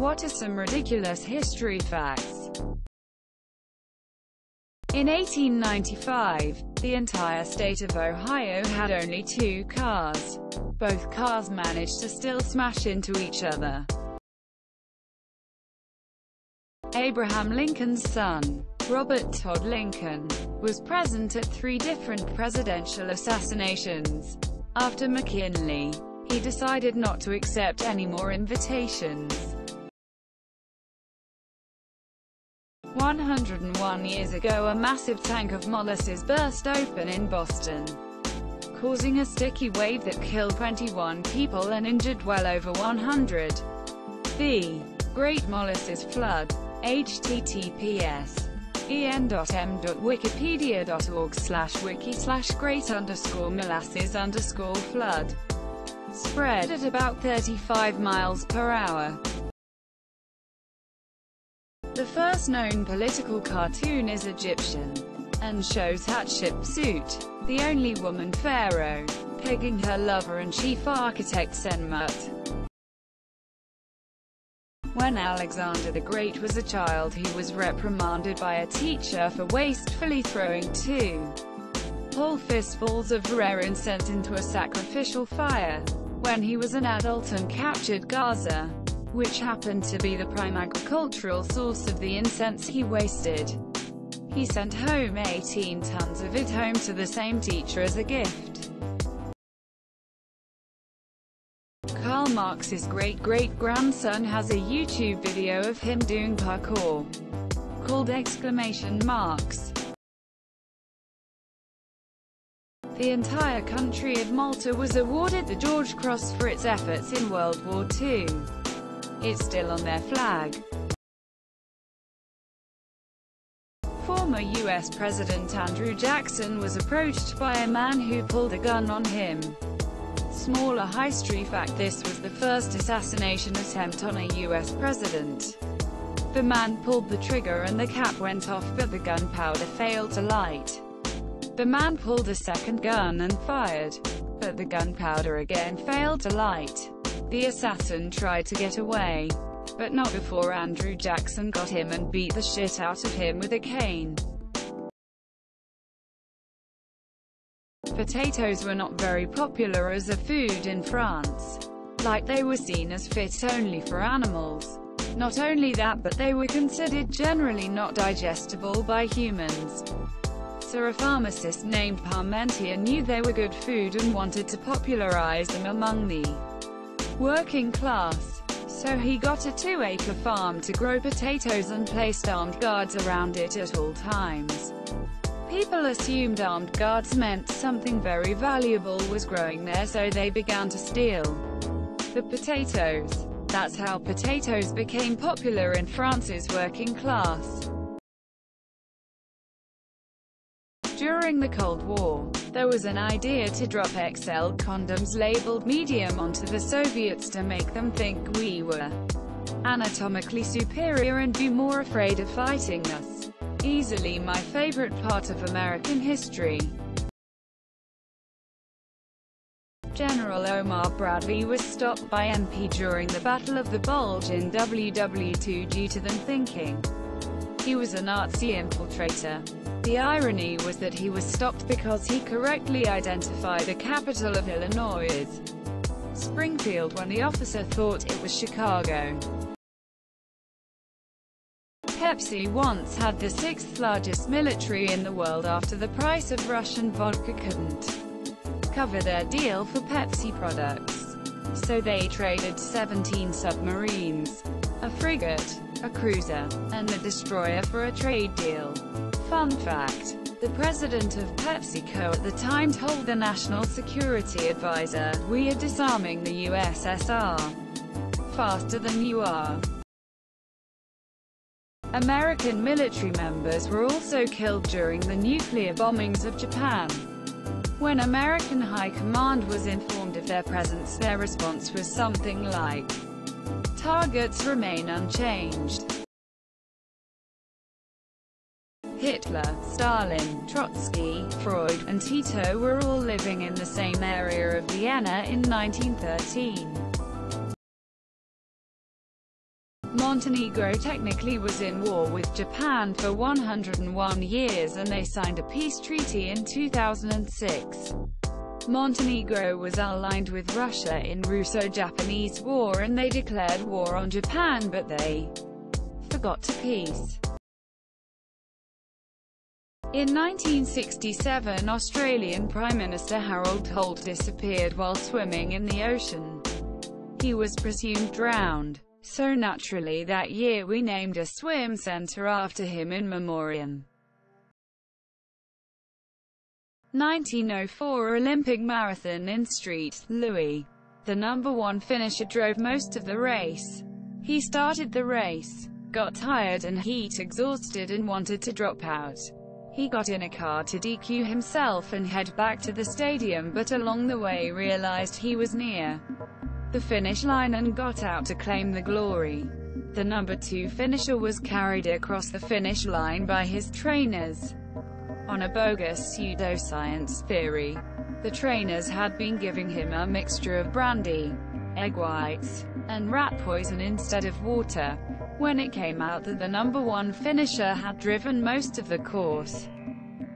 What are some ridiculous history facts? In 1895, the entire state of Ohio had only 2 cars. Both cars managed to still smash into each other. Abraham Lincoln's son, Robert Todd Lincoln, was present at 3 different presidential assassinations. After McKinley, he decided not to accept any more invitations. 101 years ago, a massive tank of molasses burst open in Boston, causing a sticky wave that killed 21 people and injured well over 100. The Great Molasses Flood. https://en.m.wiki.org/wiki/great_molasses_flood. Spread at about 35 miles per hour. The first known political cartoon is Egyptian, and shows Hatshepsut, the only woman pharaoh, pegging her lover and chief architect Senmut. When Alexander the Great was a child, he was reprimanded by a teacher for wastefully throwing 2 whole fistfuls of rare incense into a sacrificial fire. When he was an adult and captured Gaza, which happened to be the prime agricultural source of the incense he wasted, he sent home 18 tons of it home to the same teacher as a gift. Karl Marx's great-great-grandson has a YouTube video of him doing parkour, called !Marx. The entire country of Malta was awarded the George Cross for its efforts in World War II. It's still on their flag. Former U.S. President Andrew Jackson was approached by a man who pulled a gun on him. Smaller history fact: this was the first assassination attempt on a U.S. president. The man pulled the trigger and the cap went off, but the gunpowder failed to light. The man pulled a second gun and fired, but the gunpowder again failed to light. The assassin tried to get away, but not before Andrew Jackson got him and beat the shit out of him with a cane. Potatoes were not very popular as a food in France. Like, they were seen as fit only for animals. Not only that, but they were considered generally not digestible by humans. So a pharmacist named Parmentier knew they were good food and wanted to popularize them among the working class. So he got a 2-acre farm to grow potatoes and placed armed guards around it at all times. People assumed armed guards meant something very valuable was growing there, so they began to steal the potatoes. That's how potatoes became popular in France's working class. During the Cold War, there was an idea to drop XL condoms labeled medium onto the Soviets to make them think we were anatomically superior and be more afraid of fighting us. Easily my favorite part of American history. General Omar Bradley was stopped by MP during the Battle of the Bulge in WW2 due to them thinking he was a Nazi infiltrator. The irony was that he was stopped because he correctly identified the capital of Illinois as Springfield when the officer thought it was Chicago. Pepsi once had the 6th largest military in the world after the price of Russian vodka couldn't cover their deal for Pepsi products. So they traded 17 submarines, a frigate, a cruiser, and a destroyer for a trade deal. Fun fact: the president of PepsiCo at the time told the National Security Advisor, "We are disarming the USSR faster than you are." American military members were also killed during the nuclear bombings of Japan. When American high command was informed of their presence, their response was something like, "Targets remain unchanged." Hitler, Stalin, Trotsky, Freud, and Tito were all living in the same area of Vienna in 1913. Montenegro technically was in war with Japan for 101 years and they signed a peace treaty in 2006. Montenegro was aligned with Russia in Russo-Japanese War and they declared war on Japan, but they forgot to peace. In 1967, Australian Prime Minister Harold Holt disappeared while swimming in the ocean. He was presumed drowned. So naturally that year we named a swim centre after him in memoriam. 1904 Olympic marathon in St. Louis. The number 1 finisher drove most of the race. He started the race, got tired and heat exhausted and wanted to drop out. He got in a car to DQ himself and head back to the stadium, but along the way realized he was near the finish line and got out to claim the glory. The number 2 finisher was carried across the finish line by his trainers on a bogus pseudoscience theory. The trainers had been giving him a mixture of brandy, egg whites, and rat poison instead of water. When it came out that the number 1 finisher had driven most of the course,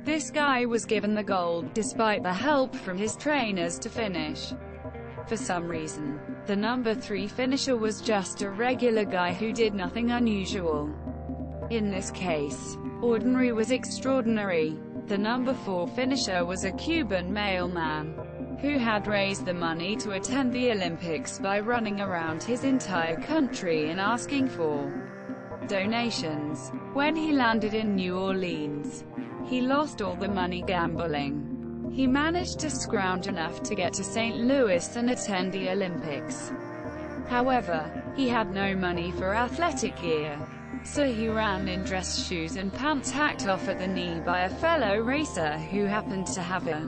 this guy was given the gold, despite the help from his trainers to finish. For some reason, the number 3 finisher was just a regular guy who did nothing unusual. In this case, ordinary was extraordinary. The number 4 finisher was a Cuban mailman who had raised the money to attend the Olympics by running around his entire country and asking for donations. When he landed in New Orleans, he lost all the money gambling. He managed to scrounge enough to get to St. Louis and attend the Olympics. However, he had no money for athletic gear, so he ran in dress shoes and pants hacked off at the knee by a fellow racer who happened to have a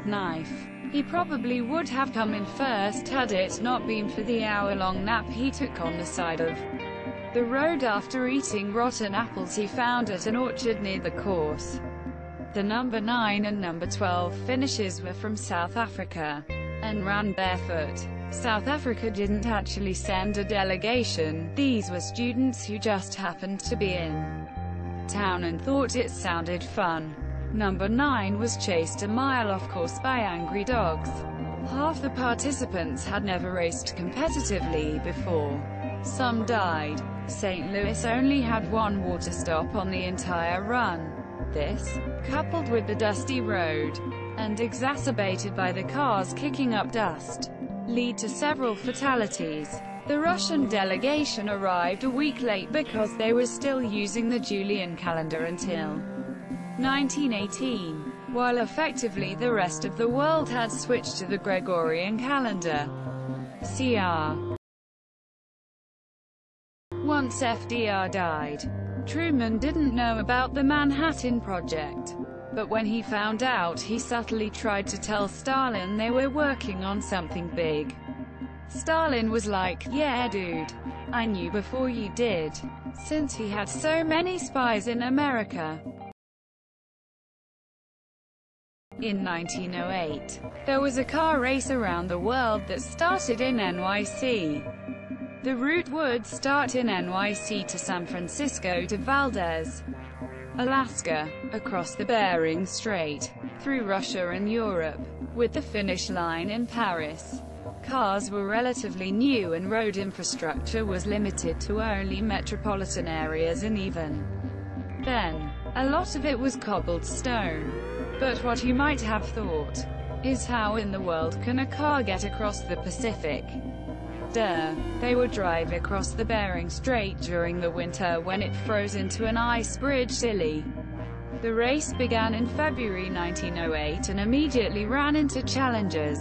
knife. He probably would have come in first had it not been for the hour-long nap he took on the side of the road after eating rotten apples he found at an orchard near the course. The number 9 and number 12 finishes were from South Africa and ran barefoot. South Africa didn't actually send a delegation, these were students who just happened to be in town and thought it sounded fun. Number 9 was chased a mile off course by angry dogs. Half the participants had never raced competitively before. Some died. St. Louis only had 1 water stop on the entire run. This, coupled with the dusty road, and exacerbated by the cars kicking up dust, lead to several fatalities. The Russian delegation arrived a week late because they were still using the Julian calendar until 1918, while effectively the rest of the world had switched to the Gregorian calendar. Cr. Once FDR died, Truman didn't know about the Manhattan Project. But when he found out, he subtly tried to tell Stalin they were working on something big. Stalin was like, "Yeah dude, I knew before you did," since he had so many spies in America. In 1908, there was a car race around the world that started in NYC. The route would start in NYC to San Francisco to Valdez, Alaska, across the Bering Strait, through Russia and Europe, with the finish line in Paris. Cars were relatively new and road infrastructure was limited to only metropolitan areas, and even then, a lot of it was cobbled stone. But what you might have thought is, how in the world can a car get across the Pacific? Duh. They would drive across the Bering Strait during the winter when it froze into an ice bridge. Silly. The race began in February 1908 and immediately ran into challenges.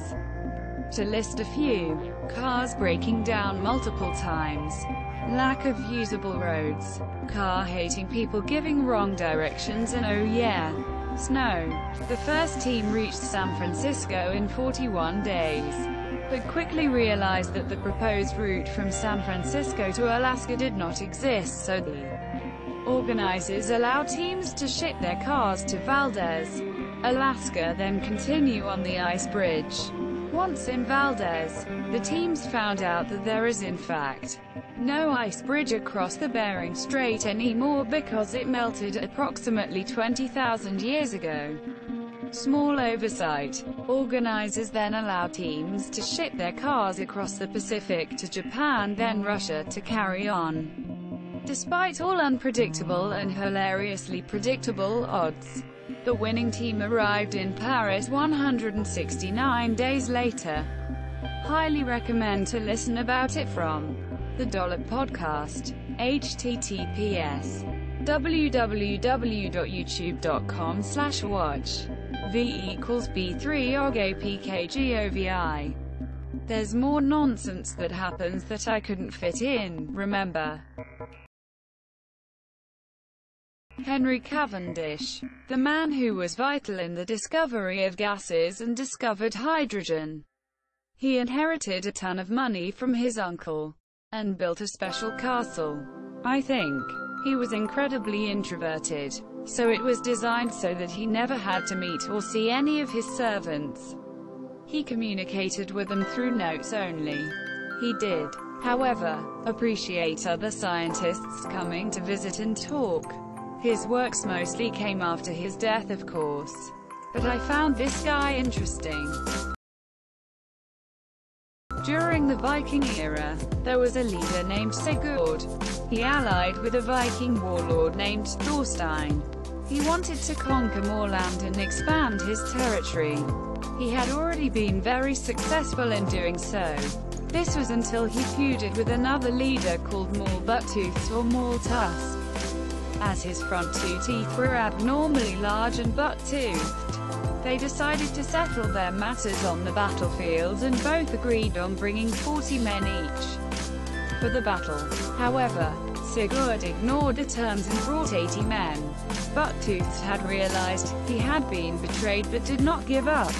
To list a few: cars breaking down multiple times, lack of usable roads, car-hating people giving wrong directions, and oh yeah, snow. The first team reached San Francisco in 41 days, but quickly realized that the proposed route from San Francisco to Alaska did not exist, so the organizers allowed teams to ship their cars to Valdez, Alaska, then continue on the ice bridge. Once in Valdez, the teams found out that there is in fact no ice bridge across the Bering Strait anymore because it melted approximately 20,000 years ago. Small oversight. Organizers then allowed teams to ship their cars across the Pacific to Japan, then Russia, to carry on. Despite all unpredictable and hilariously predictable odds, the winning team arrived in Paris 169 days later. Highly recommend to listen about it from The Dollop Podcast. https www.youtube.com/watch v=b3ogapkgovi. There's more nonsense that happens that I couldn't fit in, remember? Henry Cavendish, the man who was vital in the discovery of gases and discovered hydrogen. He inherited a ton of money from his uncle and built a special castle. I think he was incredibly introverted, so it was designed so that he never had to meet or see any of his servants. He communicated with them through notes only. He did, however, appreciate other scientists coming to visit and talk. His works mostly came after his death, of course, but I found this guy interesting. During the Viking era, there was a leader named Sigurd. He allied with a Viking warlord named Thorstein. He wanted to conquer more land and expand his territory. He had already been very successful in doing so. This was until he feuded with another leader called Maul Bucktooth or Maul Tusk. As his front two teeth were abnormally large and buck-toothed, they decided to settle their matters on the battlefield and both agreed on bringing 40 men each for the battle. However, Sigurd ignored the terms and brought 80 men. Bucktooth had realized he had been betrayed but did not give up.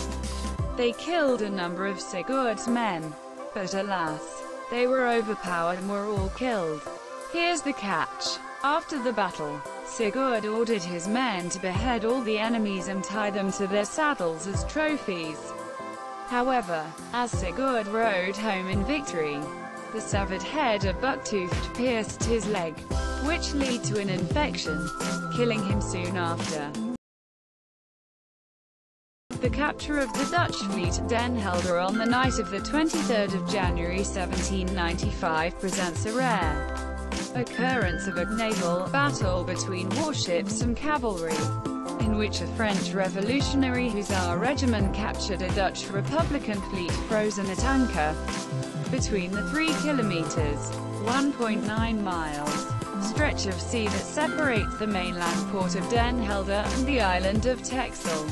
They killed a number of Sigurd's men, but alas, they were overpowered and were all killed. Here's the catch. After the battle, Sigurd ordered his men to behead all the enemies and tie them to their saddles as trophies. However, as Sigurd rode home in victory, the severed head of Bucktooth pierced his leg, which led to an infection, killing him soon after. The capture of the Dutch fleet at Den Helder on the night of the 23rd of January 1795 presents a rare occurrence of a naval battle between warships and cavalry, in which a French Revolutionary Hussar regiment captured a Dutch Republican fleet frozen at anchor between the 3 kilometers (1.9 miles) stretch of sea that separates the mainland port of Den Helder and the island of Texel.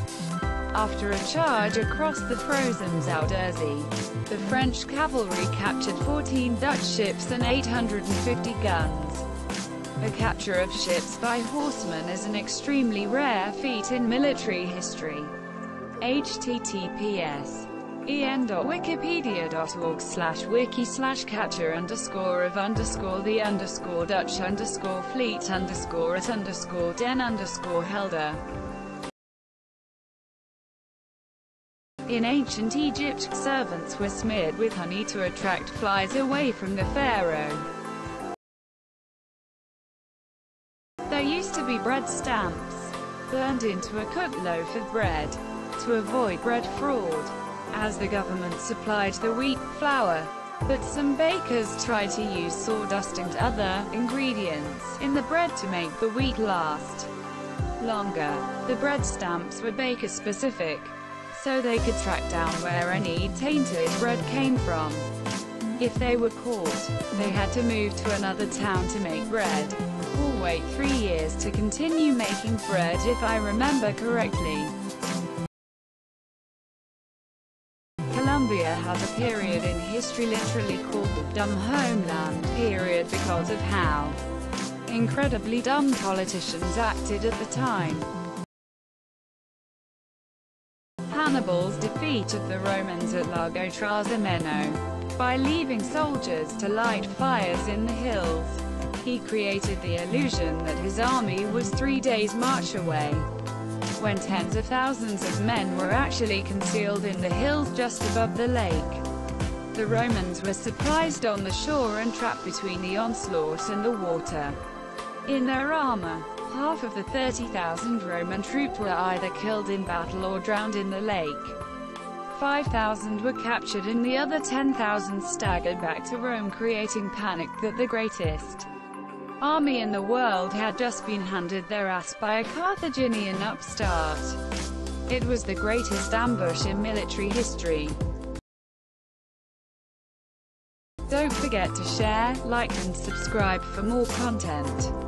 After a charge across the frozen Zuiderzee, the French cavalry captured 14 Dutch ships and 850 guns. The capture of ships by horsemen is an extremely rare feat in military history. https en.wikipedia.org/wiki/capture_of_Dutch_fleet_at_Den_Helder. In ancient Egypt, servants were smeared with honey to attract flies away from the pharaoh. There used to be bread stamps burned into a cooked loaf of bread to avoid bread fraud, as the government supplied the wheat flour. But some bakers tried to use sawdust and other ingredients in the bread to make the wheat last longer. The bread stamps were baker-specific, so they could track down where any tainted bread came from. If they were caught, they had to move to another town to make bread, or wait 3 years to continue making bread if I remember correctly. Colombia has a period in history literally called the dumb homeland period because of how incredibly dumb politicians acted at the time. Hannibal's defeat of the Romans at Lago Trasimeno, by leaving soldiers to light fires in the hills, he created the illusion that his army was 3 days' march away. when tens of thousands of men were actually concealed in the hills just above the lake. The Romans were surprised on the shore and trapped between the onslaught and the water. In their armor, half of the 30,000 Roman troops were either killed in battle or drowned in the lake. 5,000 were captured and the other 10,000 staggered back to Rome, creating panic that the greatest army in the world had just been handed their ass by a Carthaginian upstart. It was the greatest ambush in military history. Don't forget to share, like and subscribe for more content.